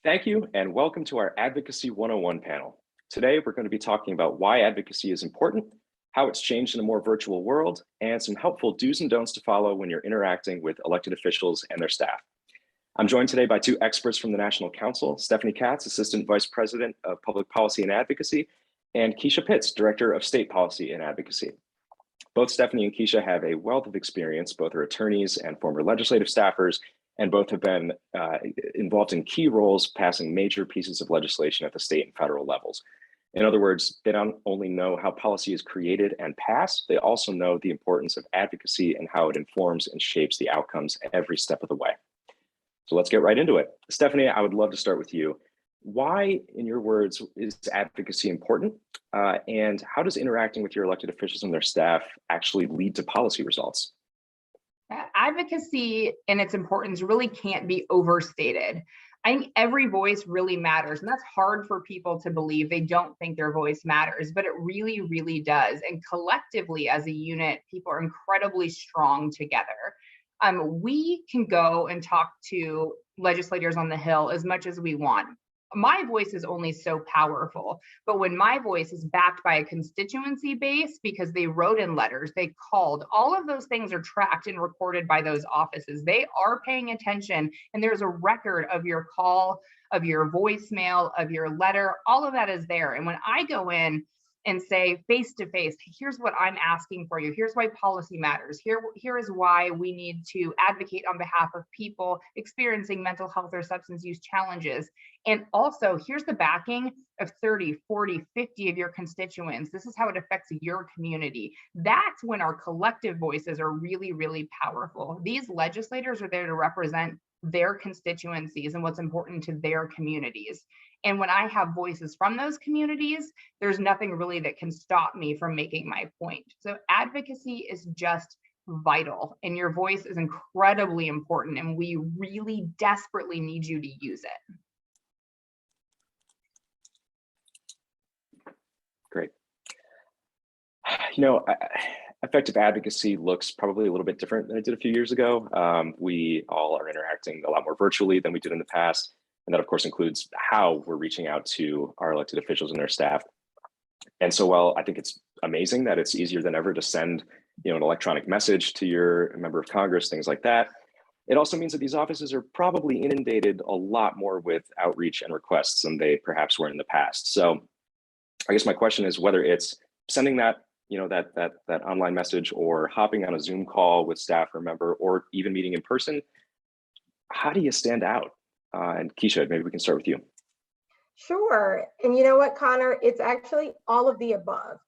Thank you, and welcome to our Advocacy 101 panel. Today, we're going to be talking about why advocacy is important, how it's changed in a more virtual world, and some helpful do's and don'ts to follow when you're interacting with elected officials and their staff. I'm joined today by two experts from the National Council, Stephanie Katz, Assistant Vice President of Public Policy and Advocacy, and Keisha Pitts, Director of State Policy and Advocacy. Both Stephanie and Keisha have a wealth of experience. Both are attorneys and former legislative staffers, and both have been involved in key roles passing major pieces of legislation at the state and federal levels. In other words, they don't only know how policy is created and passed, they also know the importance of advocacy and how it informs and shapes the outcomes every step of the way. So let's get right into it. Stephanie, I would love to start with you. Why, in your words, is advocacy important? And how does interacting with your elected officials and their staff actually lead to policy results? Advocacy and its importance really can't be overstated. I think every voice really matters, and that's hard for people to believe. They don't think their voice matters, but it really, really does. And collectively, as a unit, people are incredibly strong together. We can go and talk to legislators on the Hill as much as we want. My voice is only so powerful, but when my voice is backed by a constituency base because they wrote in letters, they called, all of those things are tracked and recorded by those offices. They are paying attention, and there's a record of your call, of your voicemail, of your letter. All of that is there. And when I go in and say face to face, here's what I'm asking for you. Here's why policy matters. Here is why we need to advocate on behalf of people experiencing mental health or substance use challenges. And also, here's the backing of 30, 40, 50 of your constituents. This is how it affects your community. That's when our collective voices are really, really powerful. These legislators are there to represent their constituencies and what's important to their communities. And when I have voices from those communities, there's nothing really that can stop me from making my point. So advocacy is just vital, and your voice is incredibly important, and we really desperately need you to use it. Great. Effective advocacy looks probably a little bit different than it did a few years ago. We all are interacting a lot more virtually than we did in the past. And that, of course, includes how we're reaching out to our elected officials and their staff. And so while I think it's amazing that it's easier than ever to send an electronic message to your member of Congress, things like that, it also means that these offices are probably inundated a lot more with outreach and requests than they perhaps were in the past. So I guess my question is whether it's sending that that online message or hopping on a Zoom call with staff or member or even meeting in person, how do you stand out? And Keisha, maybe we can start with you. Sure. And you know what, Connor? It's actually all of the above.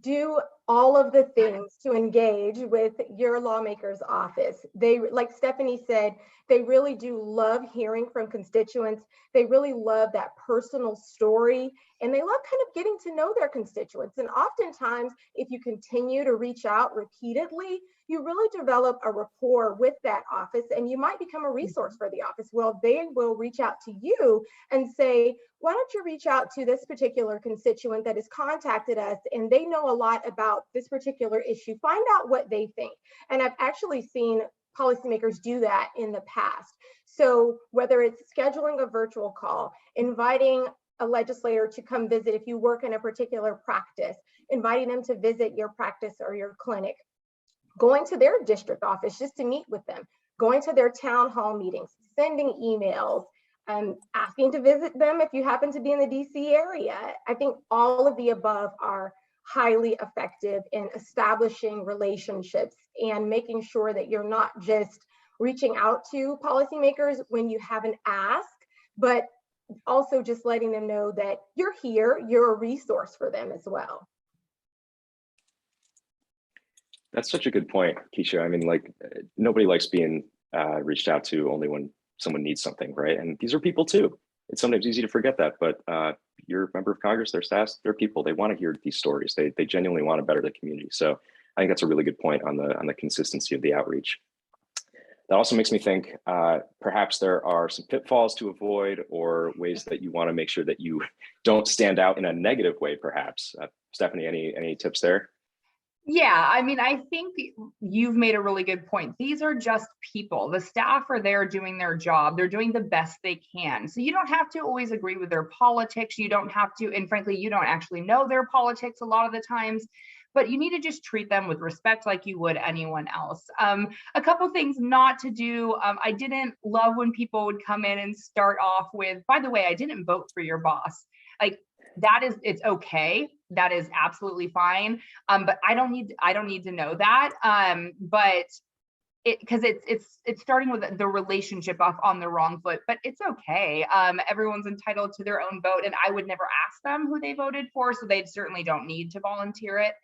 Do all of the things to engage with your lawmaker's office. They, like Stephanie said, they really do love hearing from constituents. They really love that personal story, and they love kind of getting to know their constituents. And oftentimes, if you continue to reach out repeatedly, you really develop a rapport with that office, and you might become a resource for the office. Well, they will reach out to you and say, why don't you reach out to this particular constituent that has contacted us, and they know a lot about this particular issue. Find out what they think. And I've actually seen policymakers do that in the past. So whether it's scheduling a virtual call, inviting a legislator to come visit if you work in a particular practice, inviting them to visit your practice or your clinic, going to their district office just to meet with them, going to their town hall meetings, sending emails, asking to visit them if you happen to be in the DC area. I think all of the above are highly effective in establishing relationships and making sure that you're not just reaching out to policymakers when you have an ask, but also just letting them know that you're here, you're a resource for them as well. That's such a good point, Keisha. I mean, nobody likes being reached out to only when someone needs something, right? And these are people too. It's sometimes easy to forget that, but you're a member of Congress, their staff, they're people. They want to hear these stories. They genuinely want to better the community. So I think that's a really good point on the consistency of the outreach. That also makes me think perhaps there are some pitfalls to avoid or ways that you want to make sure that you don't stand out in a negative way, perhaps. Stephanie, any tips there? Yeah, I mean, I think you've made a really good point. These are just people. The staff are there doing their job. They're doing the best they can. So you don't have to always agree with their politics. You don't have to, and frankly, you don't actually know their politics a lot of the times, but you need to just treat them with respect like you would anyone else. A couple things not to do. I didn't love when people would come in and start off with, by the way, I didn't vote for your boss. Like, it's okay. That is absolutely fine. But I don't need to know that. But because it's starting with the relationship off on the wrong foot, but it's okay. Everyone's entitled to their own vote, and I would never ask them who they voted for, so they certainly don't need to volunteer it.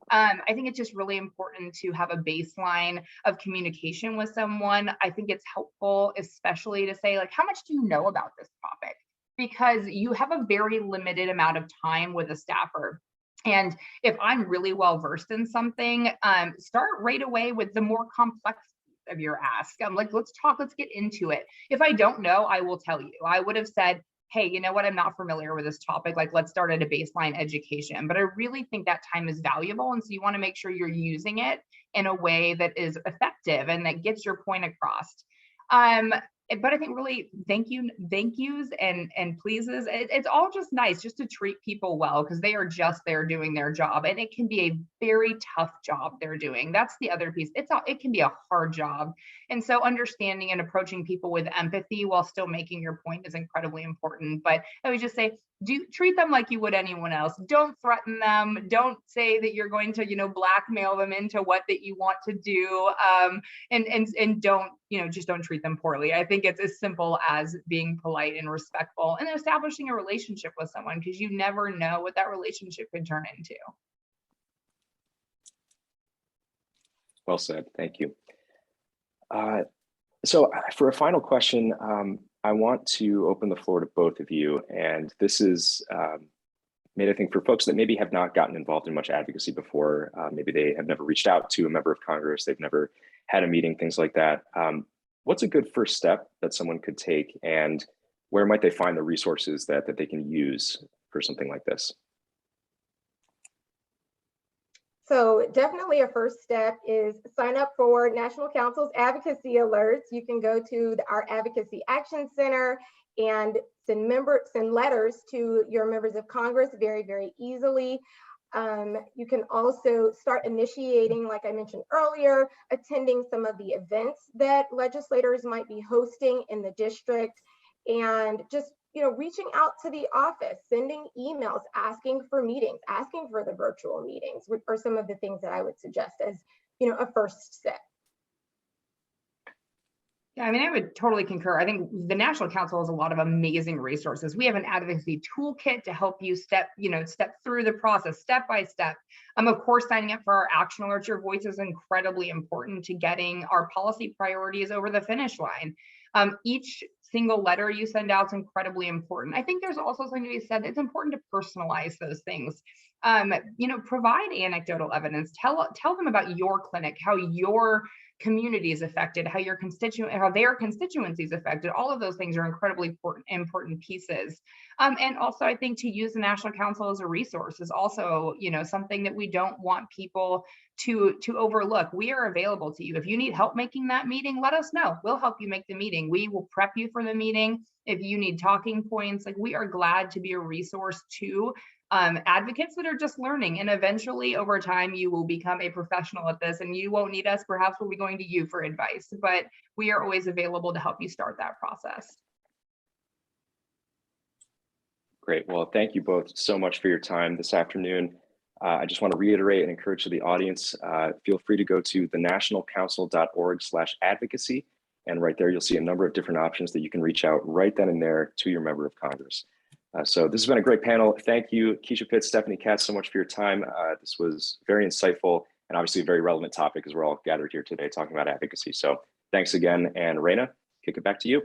I think it's just really important to have a baseline of communication with someone. I think it's helpful, especially to say, like, how much do you know about this topic? Because you have a very limited amount of time with a staffer. And if I'm really well versed in something, start right away with the more complex of your ask. I'm like, let's get into it. If I don't know, I will tell you. I would have said, hey, you know what, I'm not familiar with this topic. Like, let's start at a baseline education. But I really think that time is valuable. And so you want to make sure you're using it in a way that is effective and that gets your point across. But I think really thank yous and pleases. It's all just nice just to treat people well, because they are just there doing their job, and it can be a very tough job they're doing. That's the other piece. It can be a hard job, and so understanding and approaching people with empathy while still making your point is incredibly important. But I would just say, treat them like you would anyone else. Don't threaten them. Don't say that you're going to, blackmail them into what that you want to do. And don't, just don't treat them poorly. I think it's as simple as being polite and respectful and establishing a relationship with someone, because you never know what that relationship could turn into. Well said. Thank you. So for a final question, I want to open the floor to both of you. And this is made, I think, for folks that maybe have not gotten involved in much advocacy before. Maybe they have never reached out to a member of Congress. They've never had a meeting, things like that. What's a good first step that someone could take, and where might they find the resources that they can use for something like this? So definitely a first step is sign up for National Council's advocacy alerts. You can go to our Advocacy Action Center and send letters to your members of Congress very, very easily. You can also start initiating, like I mentioned earlier, attending some of the events that legislators might be hosting in the district, and just reaching out to the office, sending emails, asking for meetings, asking for the virtual meetings are some of the things that I would suggest as a first step. Yeah, I mean, I would totally concur. I think the National Council has a lot of amazing resources. We have an advocacy toolkit to help you step through the process step by step. Of course, signing up for our action alerts. Your voice is incredibly important to getting our policy priorities over the finish line. Each single letter you send out is incredibly important. I think there's also something to be said. It's important to personalize those things. Provide anecdotal evidence. Tell them about your clinic, how your community is affected, how their constituency is affected. All of those things are incredibly important pieces. And also, I think to use the National Council as a resource is also, something that we don't want people to overlook. We are available to you. If you need help making that meeting, let us know. We'll help you make the meeting. We will prep you for the meeting. If you need talking points, we are glad to be a resource to advocates that are just learning. And eventually, over time, you will become a professional at this, and you won't need us. Perhaps we'll be going to you for advice, but we are always available to help you start that process. Great. Well, thank you both so much for your time this afternoon. I just want to reiterate and encourage the audience, feel free to go to thenationalcouncil.org/advocacy. And right there, you'll see a number of different options that you can reach out right then and there to your member of Congress. So this has been a great panel. Thank you, Keisha Pitts, Stephanie Katz, so much for your time. This was very insightful and obviously a very relevant topic as we're all gathered here today talking about advocacy. So thanks again. And Raina, kick it back to you.